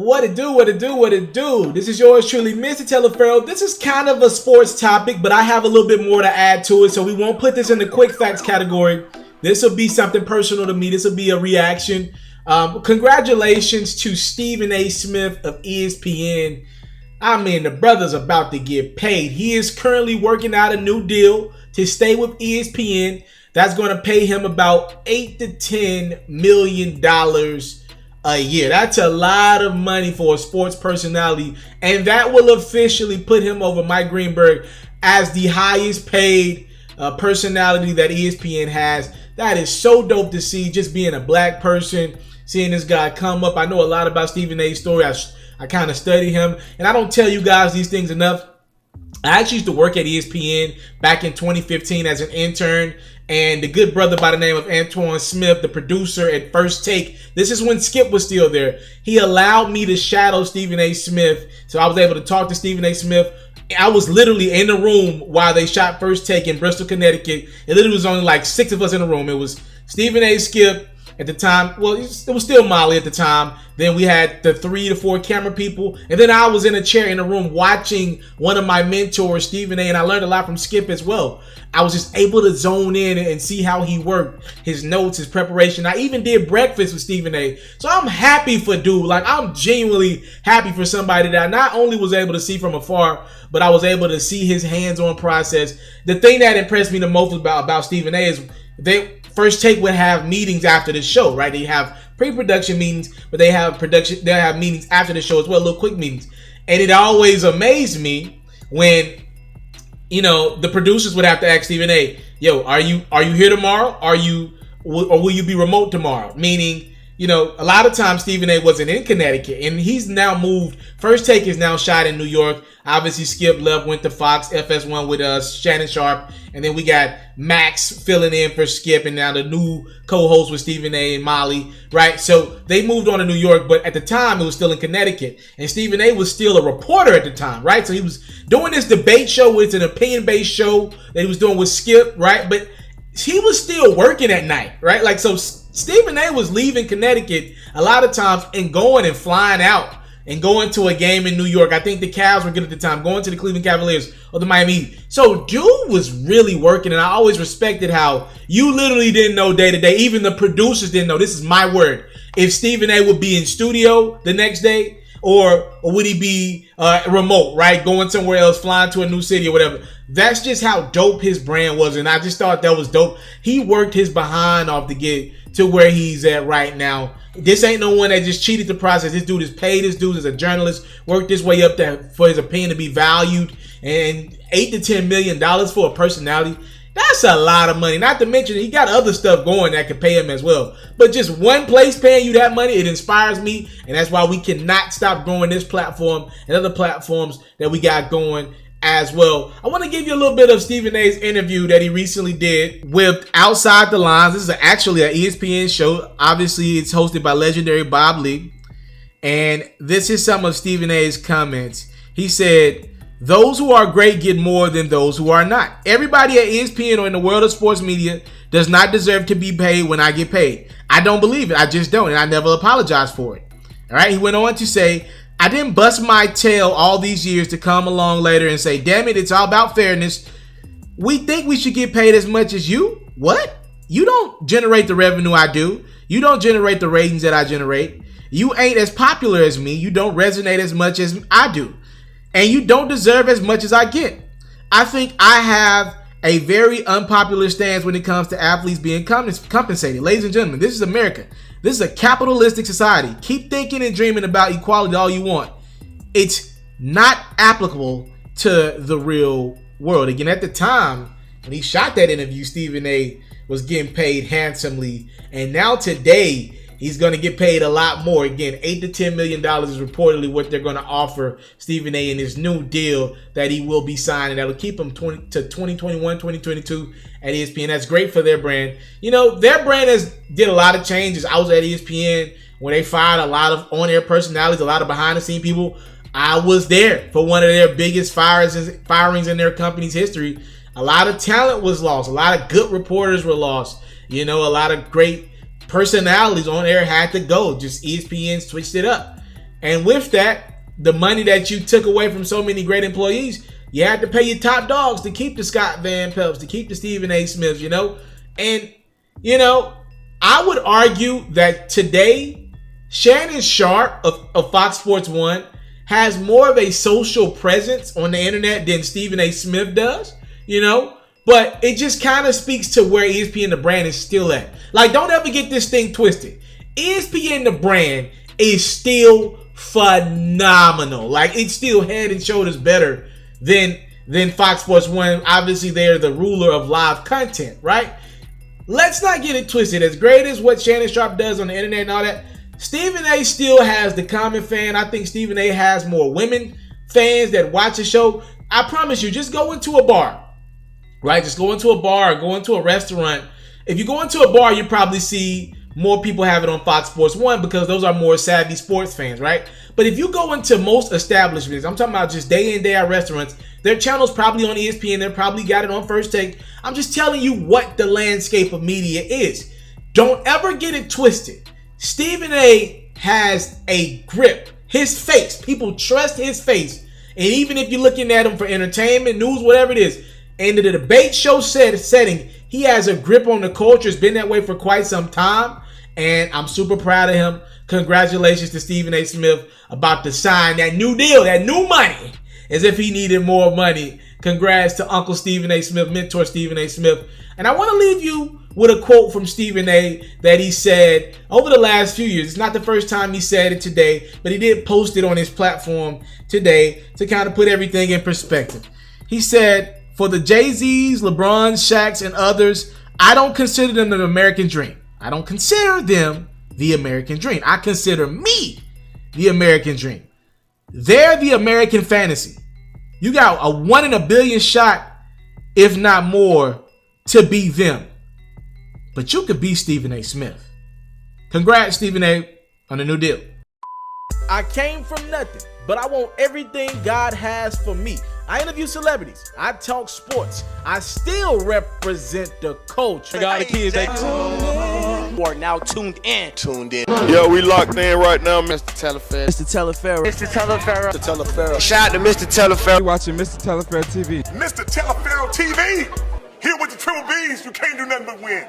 What it do, what it do, what it do. This is yours truly, Mr. Taliaferro. This is kind of a sports topic, but I have a little bit more to add to it, so we won't put this in the quick facts category. This will be something personal to me. This will be a reaction. Congratulations to Stephen A. Smith of ESPN. I mean, the brother's about to get paid. He is currently working out a new deal to stay with ESPN. That's going to pay him about $8 to $10 million a year. That's a lot of money for a sports personality, and that will officially put him over Mike Greenberg as the highest paid personality that ESPN has. That is so dope to see, just being a black person, seeing this guy come up. I know a lot about Stephen A's story. I kind of study him, and I don't tell you guys these things enough. I actually used to work at ESPN back in 2015 as an intern, and the good brother by the name of Antoine Smith, the producer at First Take, this is when Skip was still there. He allowed me to shadow Stephen A. Smith, so I was able to talk to Stephen A. Smith. I was literally in the room while they shot First Take in Bristol, Connecticut. It literally was only like 6 of us in the room. It was Stephen A. Skip at the time. Well, it was still Molly at the time. Then we had the 3 to 4 camera people. And then I was in a chair in the room watching one of my mentors, Stephen A. And I learned a lot from Skip as well. I was just able to zone in and see how he worked, his notes, his preparation. I even did breakfast with Stephen A. So I'm happy for dude. Like, I'm genuinely happy for somebody that I not only was able to see from afar, but I was able to see his hands-on process. The thing that impressed me the most about Stephen A. is First Take would have meetings after the show, right? They have pre-production meetings, but they have meetings after the show as well, little quick meetings. And it always amazed me when, you know, the producers would have to ask Stephen A., yo, are you here tomorrow? Or will you be remote tomorrow? Meaning, you know, a lot of times Stephen A. wasn't in Connecticut, and he's now moved. First Take is now shot in New York. Obviously, Skip left, went to Fox, FS1 with Shannon Sharp, and then we got Max filling in for Skip, and now the new co-host with Stephen A. and Molly, right? So they moved on to New York, but at the time, it was still in Connecticut, and Stephen A. was still a reporter at the time, right? So he was doing this debate show. It's an opinion-based show that he was doing with Skip, right? But he was still working at night, right? Like, so Stephen A. was leaving Connecticut a lot of times and going and flying out and going to a game in New York. I think the Cavs were good at the time, going to the Cleveland Cavaliers or the Miami Heat. So dude was really working, and I always respected how you literally didn't know day to day. Even the producers didn't know. This is my word. If Stephen A. would be in studio the next day, or would he be remote, right? Going somewhere else, flying to a new city or whatever. That's just how dope his brand was, and I just thought that was dope. He worked his behind off to get to where he's at right now. This ain't no one that just cheated the process. This dude is paid. This dude is a journalist, worked his way up there for his opinion to be valued. And $8 to $10 million for a personality, that's a lot of money. Not to mention, he got other stuff going that could pay him as well. But just one place paying you that money, it inspires me. And that's why we cannot stop growing this platform and other platforms that we got going as well. I want to give you a little bit of Stephen A's interview that he recently did with Outside the Lines. This is actually an ESPN show. Obviously, it's hosted by legendary Bob Lee. And this is some of Stephen A's comments. He said, "Those who are great get more than those who are not. Everybody at ESPN or in the world of sports media does not deserve to be paid when I get paid. I don't believe it. I just don't. And I never apologize for it." All right. He went on to say, "I didn't bust my tail all these years to come along later and say, damn it, it's all about fairness. We think we should get paid as much as you. What? You don't generate the revenue I do. You don't generate the ratings that I generate. You ain't as popular as me. You don't resonate as much as I do. And you don't deserve as much as I get. I think I have a very unpopular stance when it comes to athletes being compensated. Ladies and gentlemen, this is America. This is a capitalistic society. Keep thinking and dreaming about equality all you want. It's not applicable to the real world." Again, at the time when he shot that interview, Stephen A. was getting paid handsomely. And now today, he's going to get paid a lot more. Again, $8 to $10 million is reportedly what they're going to offer Stephen A. in his new deal that he will be signing. That'll keep him to 2021, 2022 at ESPN. That's great for their brand. You know, their brand did a lot of changes. I was at ESPN when they fired a lot of on-air personalities, a lot of behind-the-scenes people. I was there for one of their biggest firings in their company's history. A lot of talent was lost. A lot of good reporters were lost. You know, a lot of great personalities on air had to go. Just ESPN switched it up. And with that, the money that you took away from so many great employees, you had to pay your top dogs to keep the Scott Van Pelts, to keep the Stephen A. Smiths, you know? And, you know, I would argue that today, Shannon Sharpe of Fox Sports 1 has more of a social presence on the internet than Stephen A. Smith does, you know? But it just kind of speaks to where ESPN, the brand, is still at. Like, don't ever get this thing twisted. ESPN, the brand, is still phenomenal. Like, it's still head and shoulders better than Fox Sports 1. Obviously, they're the ruler of live content, right? Let's not get it twisted. As great as what Shannon Sharpe does on the internet and all that, Stephen A. still has the common fan. I think Stephen A. has more women fans that watch the show. I promise you, just go into a bar, right? Just go into a bar or go into a restaurant. If you go into a bar, you probably see more people have it on Fox Sports 1 because those are more savvy sports fans, right? But if you go into most establishments, I'm talking about just day in, day out restaurants, their channel's probably on ESPN. They probably got it on First Take. I'm just telling you what the landscape of media is. Don't ever get it twisted. Stephen A. has a grip. His face. People trust his face. And even if you're looking at him for entertainment, news, whatever it is, in the debate show setting, he has a grip on the culture. It's been that way for quite some time. And I'm super proud of him. Congratulations to Stephen A. Smith about to sign that new deal, that new money, as if he needed more money. Congrats to Uncle Stephen A. Smith, mentor Stephen A. Smith. And I want to leave you with a quote from Stephen A. that he said over the last few years. It's not the first time he said it today, but he did post it on his platform today to kind of put everything in perspective. He said, "For the Jay-Z's, LeBrons, Shaqs, and others, I don't consider them the American dream. I don't consider them the American dream. I consider me the American dream. They're the American fantasy. You got a 1 in a billion shot, if not more, to be them. But you could be Stephen A. Smith." Congrats, Stephen A., on the new deal. I came from nothing, but I want everything God has for me. I interview celebrities. I talk sports. I still represent the culture. Got the kids, they are now tuned in. Yo, we locked in right now, Mr. Mr.Taliaferro. Mr.Taliaferro. Mr. Taliaferro. Shout out to Mr. Taliaferro. You're watching Mr.Taliaferro TV. Mr. Taliaferro TV. Here with the triple B's, you can't do nothing but win.